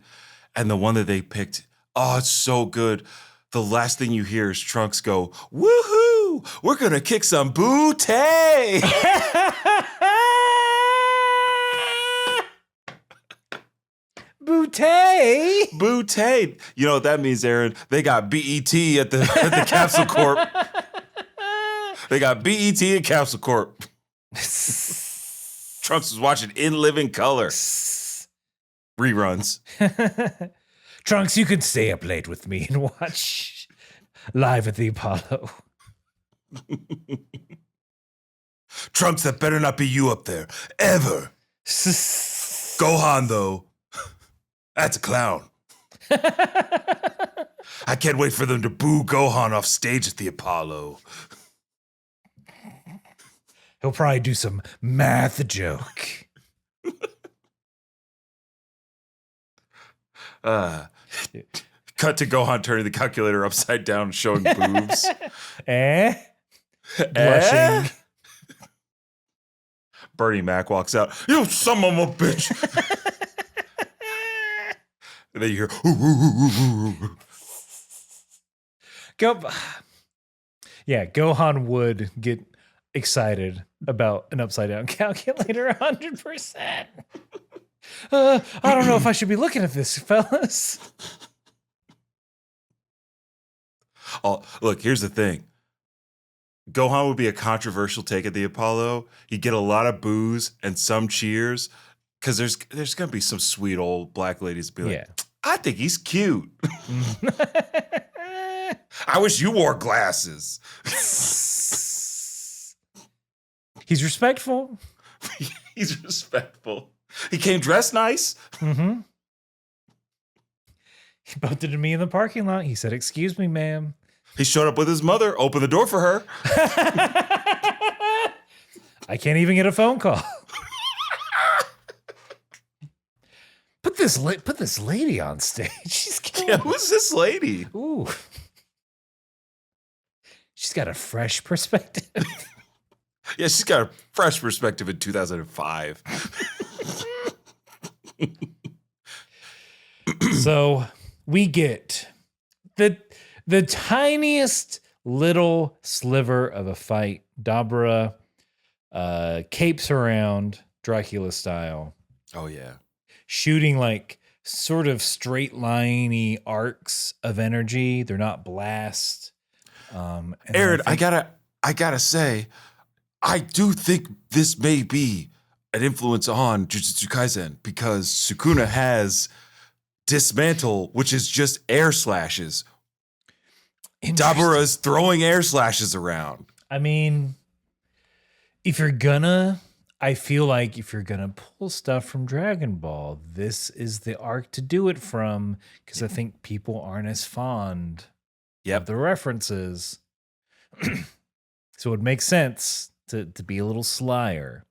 And the one that they picked, oh, it's so good. The last thing you hear is Trunks go, woohoo, we're going to kick some booty. Booty. Booty. You know what that means, Aaron? They got BET at the Capsule Corp. They got BET at Capsule Corp. Trunks was watching In Living Color. Reruns. Trunks, you can stay up late with me and watch Live at the Apollo. Trunks, that better not be you up there. Ever. Gohan, though. That's a clown. I can't wait for them to boo Gohan off stage at the Apollo. He'll probably do some math joke. Cut to Gohan turning the calculator upside down and showing boobs. Blushing. Bernie Mac walks out. You son of a bitch. And then you hear, Yeah, Gohan would get excited about an upside down calculator 100%. I don't know if I should be looking at this, fellas. Oh, look, here's the thing. Gohan would be a controversial take at the Apollo. He'd get a lot of boos and some cheers because there's going to be some sweet old black ladies be like, I think he's cute. I wish you wore glasses. He's respectful. He's respectful. He came dressed nice. Mm-hmm. He bumped into me in the parking lot. He said, "Excuse me, ma'am." He showed up with his mother, opened the door for her. I can't even get a phone call. Put this lady on stage. She's killing Yeah, who's this lady? Ooh. She's got a fresh perspective. Yeah, she's got a fresh perspective in 2005. So we get the tiniest little sliver of a fight. Dabra capes around Dracula style. Oh, yeah. Shooting like sort of straight liney arcs of energy. They're not blast. Aaron, I gotta say, I do think this may be an influence on Jujutsu Kaisen because Sukuna has Dismantle, which is just air slashes. Dabura's throwing air slashes around. I mean, I feel like if you're gonna pull stuff from Dragon Ball, this is the arc to do it from, because I think people aren't as fond of the references. So it makes sense to be a little slyer.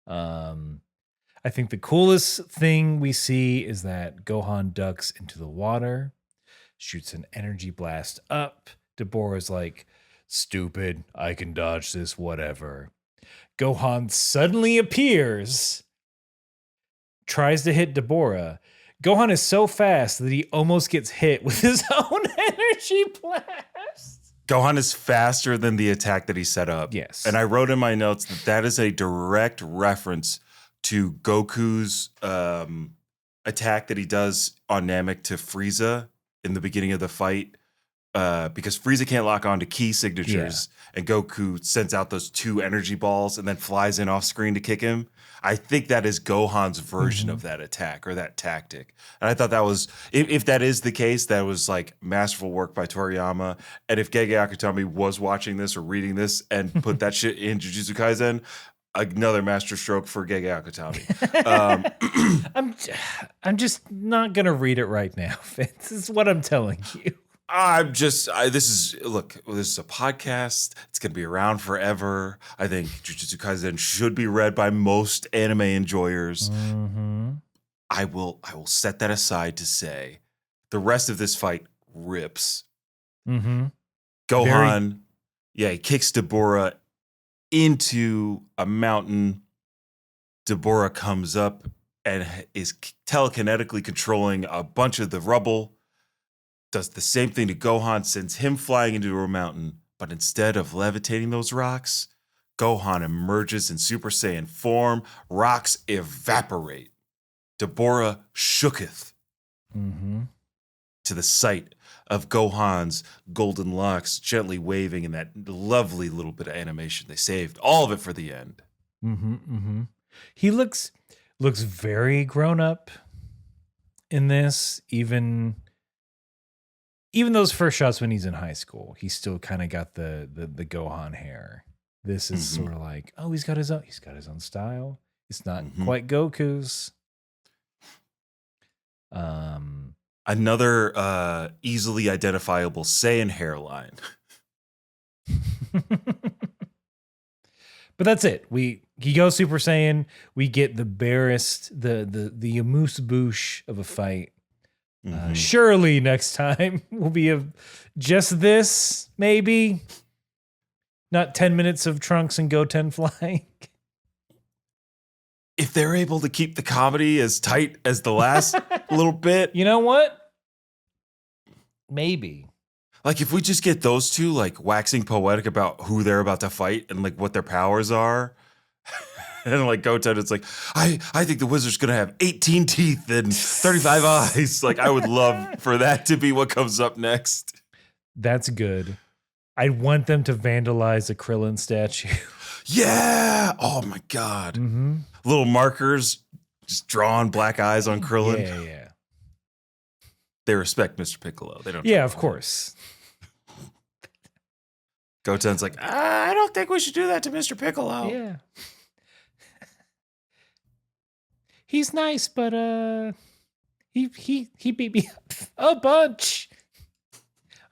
I think the coolest thing we see is that Gohan ducks into the water, shoots an energy blast up. Deborah's like, "Stupid, I can dodge this, whatever." Gohan suddenly appears, tries to hit Deborah. Gohan is so fast that he almost gets hit with his own energy blast. Gohan is faster than the attack that he set up. Yes. And I wrote in my notes that is a direct reference to Goku's attack that he does on Namek to Frieza in the beginning of the fight because Frieza can't lock on to key signatures, and Goku sends out those 2 energy balls and then flies in off screen to kick him. I think that is Gohan's version of that attack or that tactic. And I thought that was, if that is the case, that was like masterful work by Toriyama. And if Gege Akutami was watching this or reading this and put that shit in Jujutsu Kaisen, another master stroke for Gege Akutami. I'm just not gonna read it right now, Vince. This is what I'm telling you. This is a podcast. It's going to be around forever. I think Jujutsu Kaisen should be read by most anime enjoyers. Mm-hmm. I will set that aside to say the rest of this fight rips. Mm-hmm. Gohan, he kicks Deborah into a mountain. Deborah comes up and is telekinetically controlling a bunch of the rubble. Does the same thing to Gohan, sends him flying into a mountain, but instead of levitating those rocks, Gohan emerges in Super Saiyan form, rocks evaporate. Deborah shooketh to the sight of Gohan's golden locks gently waving in that lovely little bit of animation. They saved all of it for the end. He looks very grown up in this, even those first shots when he's in high school, he's still kind of got the Gohan hair. This is sort of like, oh, he's got his own style. It's not quite Goku's. Another easily identifiable Saiyan hairline. But that's it. He goes Super Saiyan. We get the barest, the amuse bouche of a fight. Surely next time will be just this, maybe. Not 10 minutes of Trunks and Goten flying. If they're able to keep the comedy as tight as the last little bit. You know what? Maybe. Like if we just get those two like waxing poetic about who they're about to fight and like what their powers are. And like Goten, it's like, I think the wizard's going to have 18 teeth and 35 eyes. Like I would love for that to be what comes up next. That's good. I want them to vandalize a Krillin statue. Yeah. Oh my God. Little markers, just drawing black eyes on Krillin. Yeah. They respect Mr. Piccolo. They don't. Yeah, of course. Goten's like, I don't think we should do that to Mr. Piccolo. Yeah. He's nice, but he beat me up a bunch.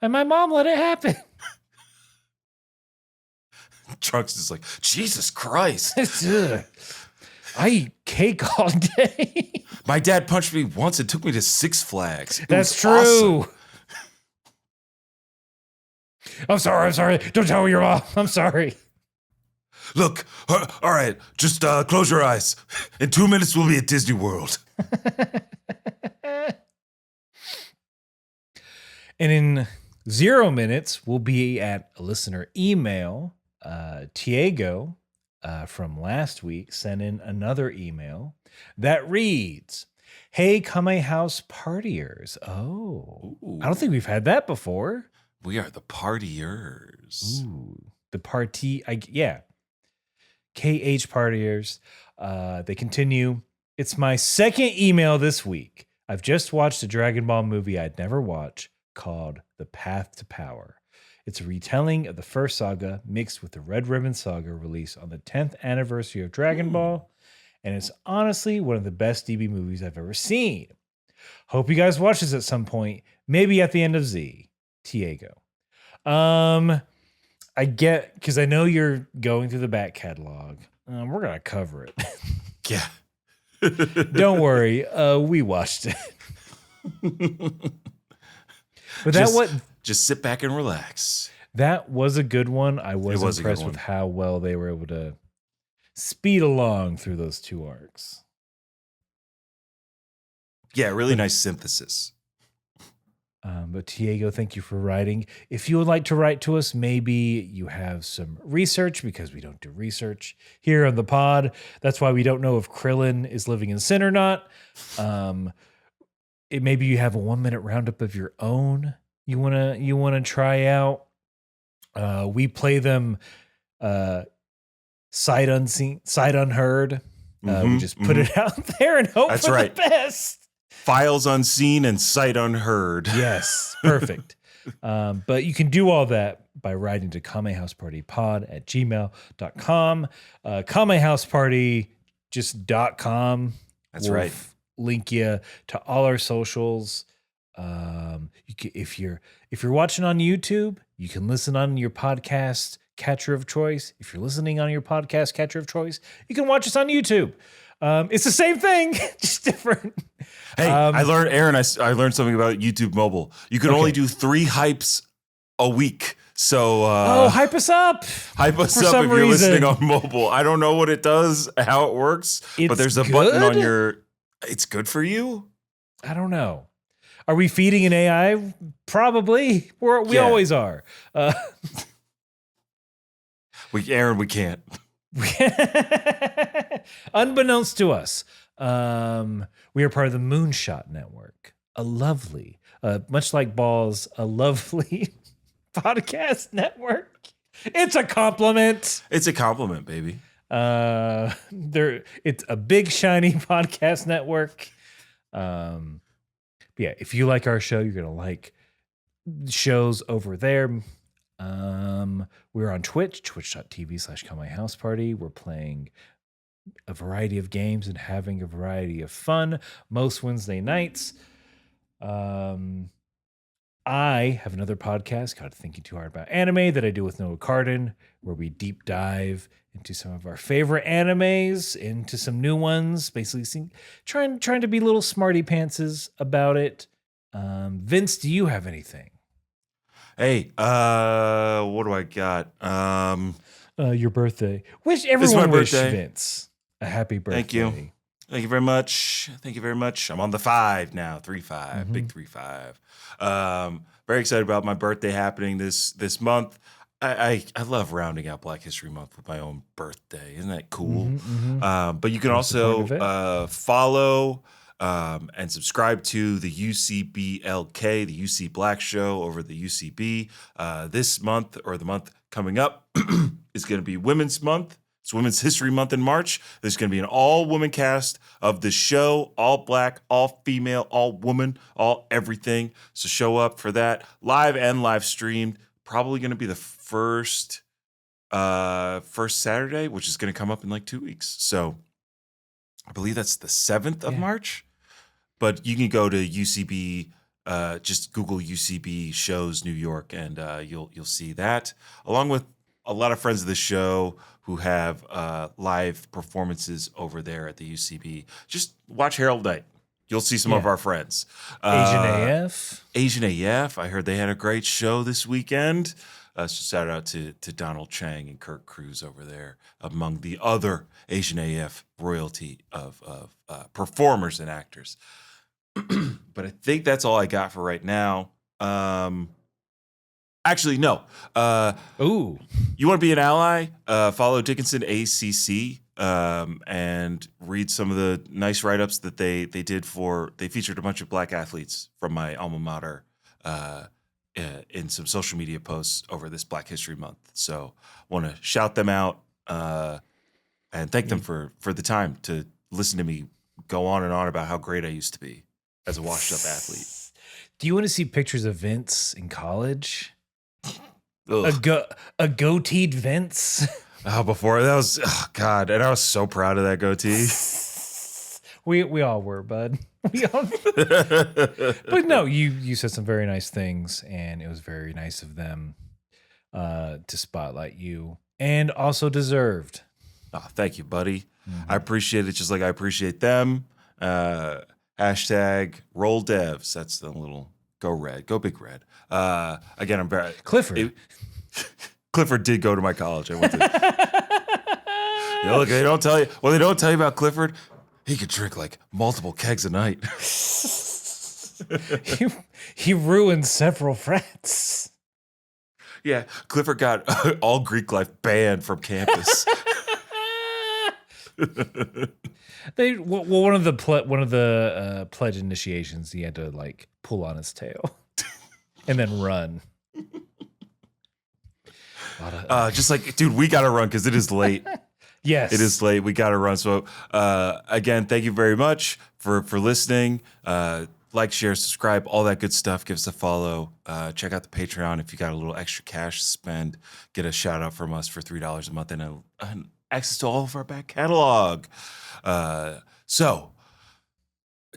And my mom let it happen. Trunks is like, Jesus Christ. I eat cake all day. My dad punched me once and took me to Six Flags. That's true. Awesome. I'm sorry. Don't tell your mom. I'm sorry. Look, all right, just close your eyes. In 2 minutes, we'll be at Disney World. And in 0 minutes, we'll be at a listener email. Tiago from last week sent in another email that reads, Hey, Kame House partiers. Oh, ooh. I don't think we've had that before. We are the partiers. Ooh, the party. KH partiers. They continue. It's my second email this week. I've just watched a Dragon Ball movie I'd never watched called The Path to Power. It's a retelling of the first saga mixed with the Red Ribbon Saga released on the 10th anniversary of Dragon Ball. And it's honestly one of the best DB movies I've ever seen. Hope you guys watch this at some point. Maybe at the end of Z. Tiago. I get, because I know you're going through the back catalog. We're going to cover it. Yeah. Don't worry. We watched it. But just sit back and relax. That was a good one. I was impressed with how well they were able to speed along through those two arcs. Yeah, really nice synthesis. But Tiago, thank you for writing. If you would like to write to us, maybe you have some research, because we don't do research here on the pod. That's why we don't know if Krillin is living in sin or not. Maybe you have a 1 minute roundup of your own you wanna try out. We play them sight unseen, sight unheard. We just put it out there and hope That's for right. the best. Files unseen and sight unheard. Yes, perfect. But you can do all that by writing to kamehousepartypod@gmail.com. Kamehouseparty, just .com. That's right. Link you to all our socials. If you're watching on YouTube, you can listen on your podcast catcher of choice. If you're listening on your podcast catcher of choice, you can watch us on YouTube. It's the same thing, just different. Hey, I learned, Aaron, I learned something about YouTube mobile. You can only do 3 hypes a week. So, hype us up. Hype us up if you're listening on mobile. I don't know what it does, how it works, but there's a button on it's good for you? I don't know. Are we feeding an AI? Probably. We always are. Aaron, we can't. Unbeknownst to us, we are part of the Moonshot Network, a lovely, much like balls, a lovely podcast network. It's a compliment. It's a compliment, baby. It's a big shiny podcast network. But yeah, if you like our show, you're gonna like shows over there. We're on Twitch, twitch.tv/kamehouseparty. We're playing a variety of games and having a variety of fun most Wednesday nights. I have another podcast called Thinking Too Hard About Anime that I do with Noah Cardin, where we deep dive into some of our favorite animes, into some new ones, basically trying to be little smarty pantses about it. Vince, do you have anything? Hey, what do I got? Your birthday. Everyone wish birthday. Vince a happy birthday. Thank you. Thank you very much. Thank you very much. I'm on the 5 now, 3-5, big 3-5. Very excited about my birthday happening this month. I love rounding out Black History Month with my own birthday. Isn't that cool? But you can also follow and subscribe to the UCBLK, the UC Black Show over the UCB. This month, or the month coming up, is going to be Women's Month. It's Women's History Month in March. There's going to be an all-woman cast of the show, all black, all female, all woman, all everything. So show up for that, live and live streamed. Probably going to be the first Saturday, which is going to come up in like 2 weeks. So I believe that's the 7th of March. But you can go to UCB, just Google UCB shows New York, and you'll see that, along with a lot of friends of the show who have live performances over there at the UCB. Just watch Herald Night. You'll see some of our friends. Asian AF. I heard they had a great show this weekend. So shout out to Donald Chang and Kirk Cruz over there, among the other Asian AF royalty of performers and actors. But I think that's all I got for right now. Actually, no. Ooh. You want to be an ally? Follow Dickinson ACC and read some of the nice write-ups that they did they featured a bunch of black athletes from my alma mater in some social media posts over this Black History Month. So I want to shout them out and thank them for the time to listen to me go on and on about how great I used to be as a washed-up athlete. Do you want to see pictures of Vince in college? Ugh. A goateed Vince. God, and I was so proud of that goatee. We all were, bud. But no, you said some very nice things, and it was very nice of them to spotlight you, and also deserved. Oh, thank you, buddy. I appreciate it just like I appreciate them. Hashtag roll devs. That's the little go red, go big red. Again, I'm very Clifford. Clifford did go to my college. I went to. Look, they don't tell you. Well, they don't tell you about Clifford. He could drink like multiple kegs a night. he ruined several friends. Yeah, Clifford got all Greek life banned from campus. One of the pledge initiations, he had to like pull on his tail. and then run. Just like, dude, we got to run because it is late. Yes. It is late. We got to run. So, again, thank you very much for listening. Like, share, subscribe, all that good stuff. Give us a follow. Check out the Patreon if you got a little extra cash to spend. Get a shout out from us for $3 a month and access to all of our back catalog. So,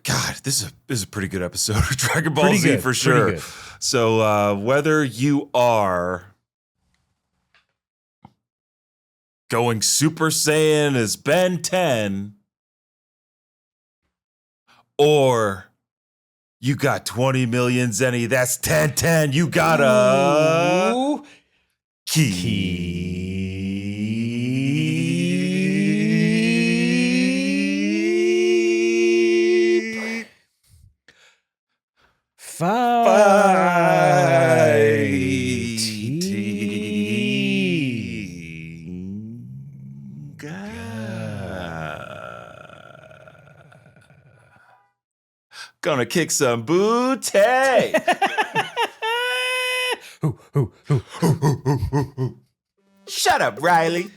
God, this is a pretty good episode of Dragon Ball Z for sure. So, whether you are going Super Saiyan as Ben 10, or you got 20 million Zenny, that's 1010, you gotta keep gonna kick some booty. Shut up, Riley.